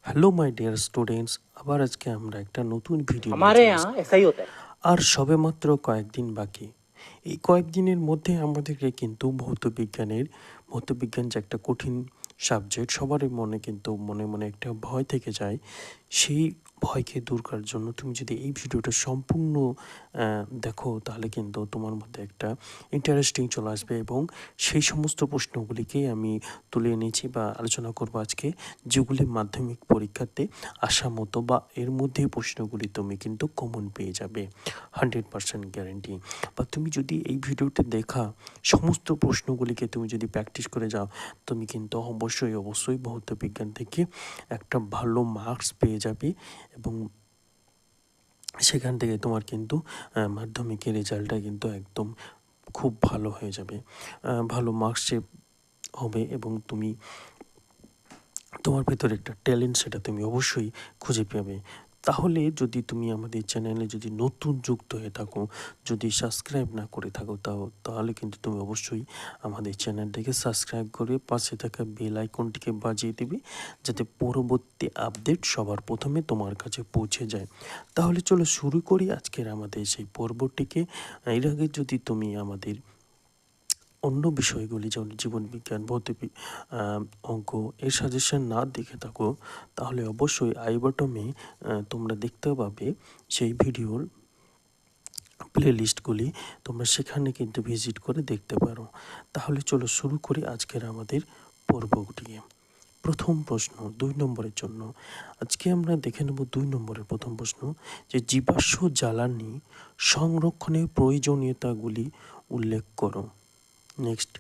Hello my dear students, আবার আজকে আমরা একটা নতুন ভিডিও নিয়ে हमारे চলে यहाँ এসেছি। ऐसा ही होता है। আর সবেমাত্র কয়েকদিন বাকি। এই কয়েকদিনের মধ্যে আমাদেরকে কিন্তু ভৌতবিজ্ঞান যে একটা কঠিন সাবজেক্ট, সবারই মনে কিন্তু মনে মনে একটা ভয় থেকে যায়। সেই ভয়কে দূর করার জন্য তুমি যদি এই ভিডিওটা সম্পূর্ণ দেখো, তাহলে কিন্তু তোমার মধ্যে একটা ইন্টারেস্টিং চলে আসবে এবং সেই সমস্ত প্রশ্নগুলিকেই আমি তুলে এনেছি বা আলোচনা করব আজকে, যেগুলি মাধ্যমিক পরীক্ষাতে আসা মতো বা এর মধ্যে প্রশ্নগুলি তুমি কিন্তু কমন পেয়ে যাবে 100% গ্যারেন্টি। বা তুমি যদি এই ভিডিওতে দেখা সমস্ত প্রশ্নগুলিকে তুমি যদি প্র্যাকটিস করে যাও, তুমি কিন্তু অবশ্যই ভৌত বিজ্ঞান থেকে একটা ভালো মার্কস পেয়ে যাবে এবং সেখান থেকে তোমার কিন্তু মাধ্যমিকের রেজাল্টটা কিন্তু একদম খুব ভালো হয়ে যাবে, ভালো মার্কসে হবে এবং তুমি তোমার ভেতরে একটা ট্যালেন্ট সেটা তুমি অবশ্যই খুঁজে পাবে। তাহলে যদি তুমি আমাদের চ্যানেলে যদি নতুন যুক্ত হয়ে থাকো, যদি সাবস্ক্রাইব না করে থাকো, তাহলে কিন্তু তুমি অবশ্যই আমাদের চ্যানেলটিকে সাবস্ক্রাইব করে পাশে থাকা বেল আইকনটিকে বাজিয়ে দেবে, যাতে পরবর্তী আপডেট সবার প্রথমে তোমার কাছে পৌঁছে যায়। তাহলে চলো শুরু করি আজকের আমাদের সেই পর্বটিকে। এর আগে যদি তুমি আমাদের অন্য বিষয়গুলি যেমন জীবনবিজ্ঞান, ভৌতিক, অঙ্ক এর সাজেশন না দেখে থাকো, তাহলে অবশ্যই আই বটমে তোমরা দেখতে পাবে সেই ভিডিওর প্লেলিস্টগুলি, তোমরা সেখানে কিন্তু ভিজিট করে দেখতে পারো। তাহলে চলো শুরু করি আজকের আমাদের পর্বটিকে। প্রথম প্রশ্ন 2 নম্বরের জন্য। আজকে আমরা দেখে নেব 2 নম্বরের প্রথম প্রশ্ন, যে জীবাশ্ম জ্বালানি সংরক্ষণের প্রয়োজনীয়তাগুলি উল্লেখ করো। নেক্সট,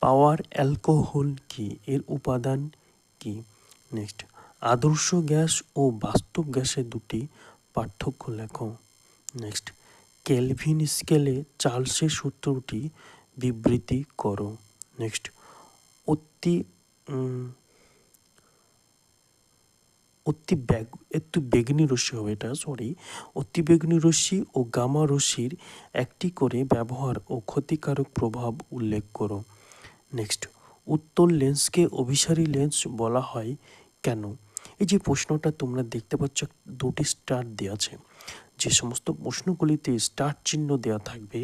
পাওয়ার অ্যালকোহল কি, এর উপাদান কি? নেক্সট, আদর্শ গ্যাস ও বাস্তব গ্যাসের দুটি পার্থক্য লেখো। নেক্সট, কেলভিন স্কেলে চার্লসের সূত্রটি বিবৃতি করো। নেক্সট, অতি একটু বেগুনি রশ্মি হবে এটা, অতি বেগুনি রশ্মি ও গামা রশ্মির একটি করে ব্যবহার ও ক্ষতিকারক প্রভাব উল্লেখ করো। নেক্সট, উত্তল লেন্সকে অভিসারী লেন্স বলা হয় কেন? এই যে প্রশ্নটা তোমরা দেখতে পাচ্ছ, 2টি স্টার দেওয়া আছে। যে সমস্ত প্রশ্নগুলিতে স্টার চিহ্ন দেওয়া থাকবে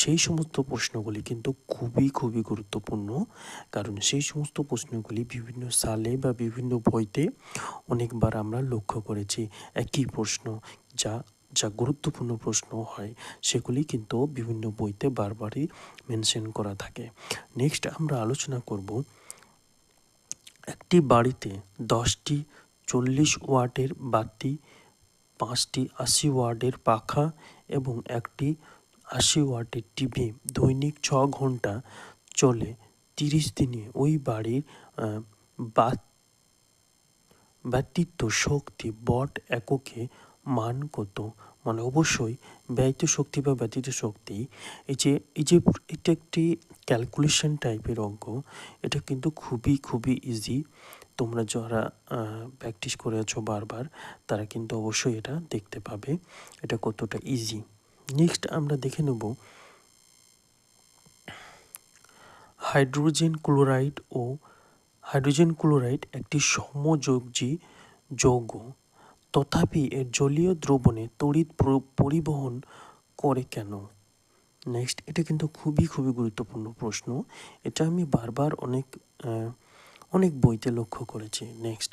সেই সমস্ত প্রশ্নগুলি কিন্তু খুবই গুরুত্বপূর্ণ, কারণ সেই সমস্ত প্রশ্নগুলি বিভিন্ন সালে বা বিভিন্ন বইতে অনেকবার আমরা লক্ষ্য করেছি। একই প্রশ্ন যা যা গুরুত্বপূর্ণ প্রশ্ন হয় সেগুলি কিন্তু বিভিন্ন বইতে বারবারই মেনশন করা থাকে। নেক্সট আমরা আলোচনা করব, একটি বাড়িতে 10টি 40 ওয়াটের বাতি, 5টি 80 ওয়াটের পাখা এবং একটি 80 ওয়াটের টিভি দৈনিক 6 ঘন্টা চলে 30 দিনে ওই বাড়ির ব্যতীত শক্তি বট এককে মান কত? মানে অবশ্যই ব্যয়িত শক্তি বা ব্যতীত শক্তি, এই যে এটা একটি ক্যালকুলেশন টাইপের অঙ্ক। এটা কিন্তু খুবই ইজি। তোমরা যারা প্র্যাকটিস করে আছো বারবার, তারা কিন্তু অবশ্যই এটা দেখতে পাবে এটা কতটা ইজি। নেক্সট আমরা দেখে নেব, হাইড্রোজেন ক্লোরাইড একটি সমযোজী যৌগ, তথাপি এর জলীয় দ্রবণে তড়িৎ পরিবহন করে কেন? নেক্সট, এটা কিন্তু খুবই গুরুত্বপূর্ণ প্রশ্ন। এটা আমি বারবার অনেক বইতে লক্ষ্য করেছি। নেক্সট,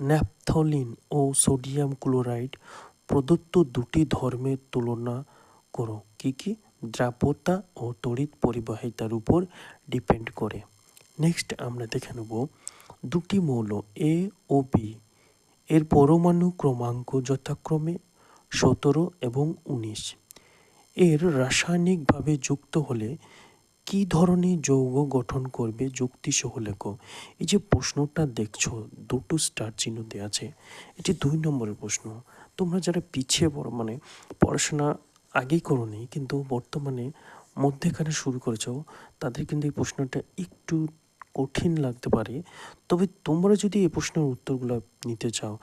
ন্যাপথলিন ও সোডিয়াম ক্লোরাইড প্রদত্ত দুটি ধর্মের তুলনা করো। কি? দ্রাব্যতা ও তড়িৎ পরিবাহিতার উপর ডিপেন্ড করে। নেক্সট আমরা দেখে নেব, দুটি মৌল এ ও বি এর পরমাণু ক্রমাঙ্ক যথাক্রমে 17 এবং 19। এর রাসায়নিকভাবে যুক্ত হলে কী ধরনের যৌগ গঠন করবে, যুক্তিসহ লেখো। এই যে প্রশ্নটা দেখছো, 2টো স্টার চিহ্ন দেওয়া আছে, এটি 2 নম্বরের প্রশ্ন। তোমরা যারা পিছিয়ে পড়ো, মানে পড়াশোনা আগেই করো নি কিন্তু বর্তমানে মধ্যেখানে শুরু করেছো, তাদের কিন্তু এই প্রশ্নটা একটু কঠিন লাগতে পারে। তবে তোমরা যদি এই প্রশ্নের উত্তরগুলো নিতে চাও,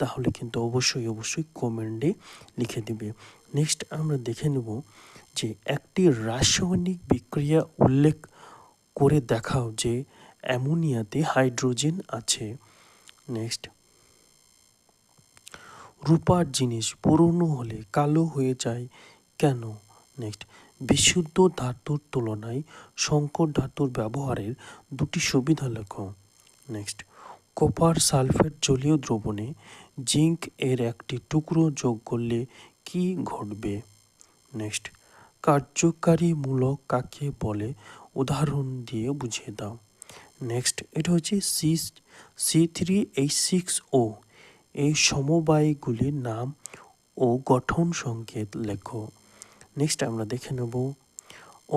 তাহলে কিন্তু অবশ্যই কমেন্টে লিখে দিবে। নেক্সট আমরা দেখে নেব, যে একটি রাসায়নিক বিক্রিয়া উল্লেখ করে দেখাও যে অ্যামোনিয়াতে হাইড্রোজেন আছে। নেক্সট, রূপার জিনিস পুরনো হলে কালো হয়ে যায় কেন? নেক্সট, বিশুদ্ধ ধাতুর তুলনায় সংকর ধাতুর ব্যবহারের দুটি সুবিধা লেখো। নেক্সট, কপার সালফেট জলীয় দ্রবণে জিঙ্ক এর একটি টুকরো যোগ করলে কি ঘটবে? নেক্সট, কার্যকারী মূলক কাকে বলে উদাহরণ দিয়ে বুঝিয়ে দাও। নেক্সট, এটা হচ্ছে C3H6O। এই সমবায়গুলির নাম ও গঠন সংকেত লেখো। নেক্সট আমরা দেখে নেব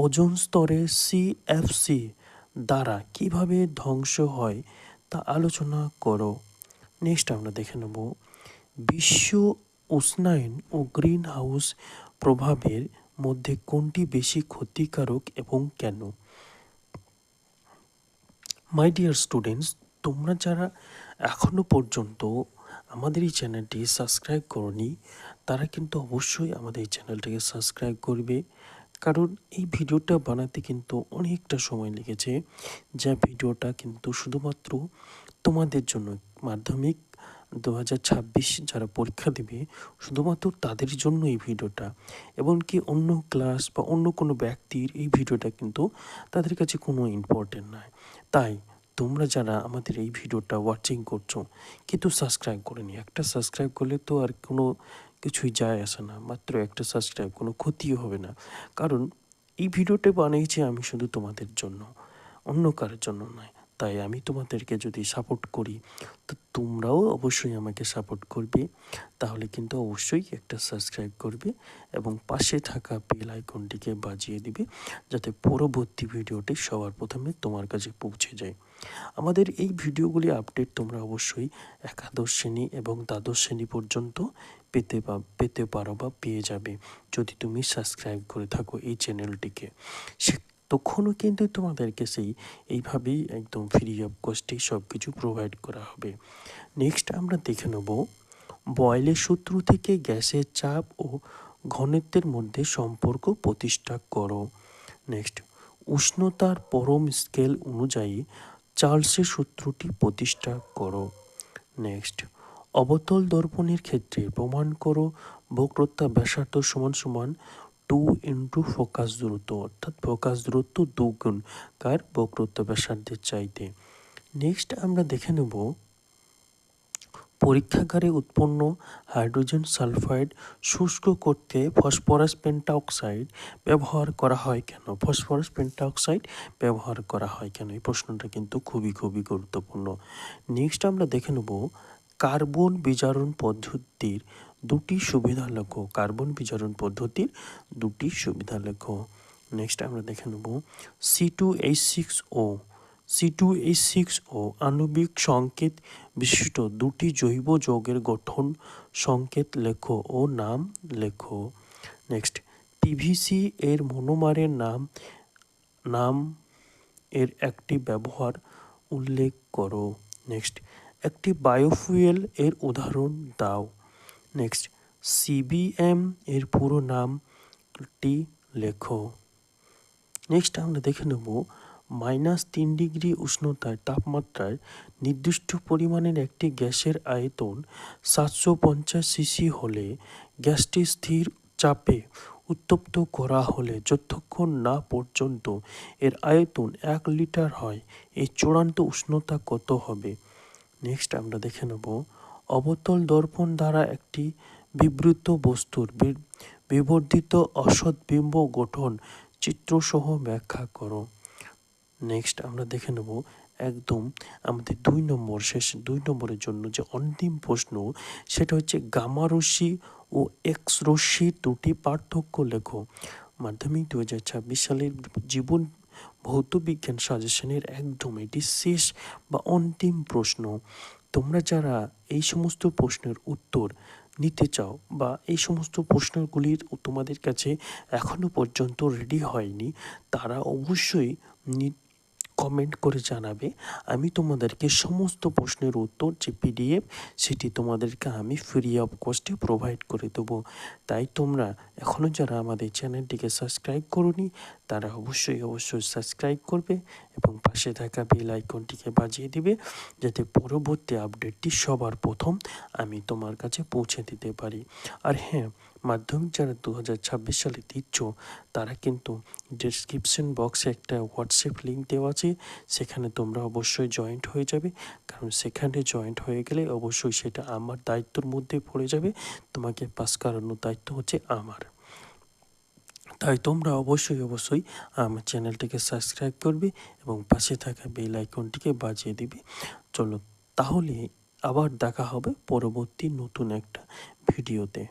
ওজোন স্তরে CFC দ্বারা কিভাবে ধ্বংস হয় তা আলোচনা করো। নেক্সট আমরা দেখে নেব বিশ্ব উষ্ণায়ন ও গ্রিন হাউস প্রভাবের মধ্যে কোনটি বেশি ক্ষতিকারক এবং কেন? মাই ডিয়ার স্টুডেন্টস, তোমরা যারা এখনও পর্যন্ত আমাদের এই চ্যানেলটি সাবস্ক্রাইব করনি তারা কিন্তু অবশ্যই আমাদের এই চ্যানেলটিকে সাবস্ক্রাইব করবে, কারণ এই ভিডিওটা বানাতে কিন্তু অনেকটা সময় লেগেছে। যা ভিডিওটা কিন্তু শুধুমাত্র তোমাদের জন্য, মাধ্যমিক 2026 যারা পরীক্ষা দেবে শুধুমাত্র তাদের জন্য এই ভিডিওটা, এমনকি অন্য ক্লাস বা অন্য কোনো ব্যক্তির এই ভিডিওটা কিন্তু তাদের কাছে কোনো ইম্পর্টেন্ট নয়। তাই তোমরা যারা আমাদের এই ভিডিওটা ওয়াচিং করছো কিন্তু সাবস্ক্রাইব করেনি, একটা সাবস্ক্রাইব করলে তো আর কোনো কিছুই যায় আসে না, মাত্র একটা সাবস্ক্রাইব, কোনো ক্ষতিও হবে না। কারণ এই ভিডিওটা বানিয়েছি আমি শুধু তোমাদের জন্য, অন্য কারোর জন্য নয়। তাই আমি তোমাদেরকে যদি সাপোর্ট করি তো তোমরাও অবশ্যই আমাকে সাপোর্ট করবে। তাহলে কিন্তু অবশ্যই একটা সাবস্ক্রাইব করবে এবং পাশে থাকা বেল আইকনটিকে বাজিয়ে দিবে, যাতে পরবর্তী ভিডিওটি সবার প্রথমে তোমার কাছে পৌঁছে যায়। আমাদের এই ভিডিওগুলি আপডেট তোমরা অবশ্যই একাদশ শ্রেণী এবং দ্বাদশ শ্রেণী পর্যন্ত পেতে পারো বা পেয়ে যাবে যদি তুমি সাবস্ক্রাইব করে থাকো এই চ্যানেলটিকে। তখনও কিন্তু তোমাদেরকে এইভাবেই একদম ফ্রি অফ কস্টে সব কিছু প্রোভাইড করা হবে। নেক্সট আমরা দেখে নেব বয়েলের সূত্র থেকে গ্যাসের চাপ ও ঘনত্বের মধ্যে সম্পর্ক প্রতিষ্ঠা করো। নেক্সট, উষ্ণতার পরম স্কেল অনুযায়ী চার্লসের সূত্রটি প্রতিষ্ঠা করো। নেক্সট, অবতল দর্পণের ক্ষেত্রে প্রমাণ করো বক্রতা ব্যাসার্ধ সমান সমান 2 ইন্টু ফোকাস দূরত্ব, অর্থাৎ ফোকাস দূরত্ব 2 গুণ কার বক্রতা ব্যাসার্ধের চাইতে। নেক্সট আমরা দেখে নেব পরীক্ষাগারে উৎপন্ন হাইড্রোজেন সালফাইড শুষ্ক করতে ফসফরাস পেন্টাঅক্সাইড ব্যবহার করা হয় কেন? ফসফরাস পেন্টাঅক্সাইড ব্যবহার করা হয় কেন? এই প্রশ্নটা কিন্তু খুবই গুরুত্বপূর্ণ। নেক্সট আমরা দেখে নেব কার্বন বিজারণ পদ্ধতির দুটি সুবিধা লেখো। কার্বন বিজারণ পদ্ধতির দুটি সুবিধা লেখো। নেক্সট আমরা দেখে নেব C2H6O আণবিক সংকেত বিশিষ্ট দুটি জৈব যৌগের গঠন সংকেত লেখো ও নাম লেখো। নেক্সট, PVC এর মনোমারের নাম এর একটি ব্যবহার উল্লেখ করো। নেক্সট, একটি বায়োফুয়েল এর উদাহরণ দাও। নেক্সট, CBM এর পুরো নামটি লেখো। নেক্সট আমরা দেখে নেব -3 ডিগ্রি উষ্ণতায় তাপমাত্রায় নির্দিষ্ট পরিমাণের একটি গ্যাসের আয়তন 750 সিসি হলে গ্যাসটি স্থির চাপে উত্তপ্ত করা হলে যতক্ষণ না পর্যন্ত এর আয়তন 1 লিটার হয় এই চূড়ান্ত উষ্ণতা কত হবে? নেক্সট আমরা দেখে নেব অবতল দর্পণ দ্বারা একটি বিবৃত বস্তুর বিবর্ধিত অসৎবিম্ব গঠন চিত্রসহ ব্যাখ্যা করো। নেক্সট আমরা দেখে নেব একদম আমাদের 2 নম্বরের জন্য যে অন্তিম প্রশ্ন, সেটা হচ্ছে গামা রশ্মি ও এক্স রশ্মির দুটি পার্থক্য লেখো। মাধ্যমিক 2026 সালের জীবন ভৌত বিজ্ঞান সাজেশনের একদম এটি শেষ বা অন্তিম প্রশ্ন। তোমরা যারা এই সমস্ত প্রশ্নের উত্তর নিতে চাও বা এই সমস্ত প্রশ্নগুলির তোমাদের কাছে এখনও পর্যন্ত রেডি হয়নি, তারা অবশ্যই কমেন্ট করে জানাবে। আমি তোমাদেরকে সমস্ত প্রশ্নের উত্তর যে পিডিএফ সেটি তোমাদেরকে আমি ফ্রি অফ কস্টে প্রোভাইড করে দেবো। তাই তোমরা এখনও যারা আমাদের চ্যানেলটিকে সাবস্ক্রাইব করোনি তারা অবশ্যই সাবস্ক্রাইব করবে এবং পাশে থাকা বেল আইকনটিকে বাজিয়ে দিবে, যাতে পরবর্তী আপডেটটি সবার প্রথম আমি তোমার কাছে পৌঁছে দিতে পারি। আর হ্যাঁ, মাধ্যমিক যারা 2026 সালে দিচ্ছ তারা কিন্তু ডেসক্রিপশন বক্সে একটা হোয়াটসঅ্যাপ লিঙ্ক দেওয়া আছে, সেখানে তোমরা অবশ্যই জয়েন্ট হয়ে যাবে। কারণ সেখানে জয়েন্ট হয়ে গেলে অবশ্যই সেটা আমার দায়িত্বর মধ্যে পড়ে যাবে, তোমাকে পাস করানোর দায়িত্ব হচ্ছে আমার। তাই তোমরা অবশ্যই আমার চ্যানেলটিকে সাবস্ক্রাইব করবে এবং পাশে থাকা বেল আইকনটিকে বাজিয়ে দিবে। চলো তাহলে আবার দেখা হবে পরবর্তী নতুন একটা ভিডিওতে।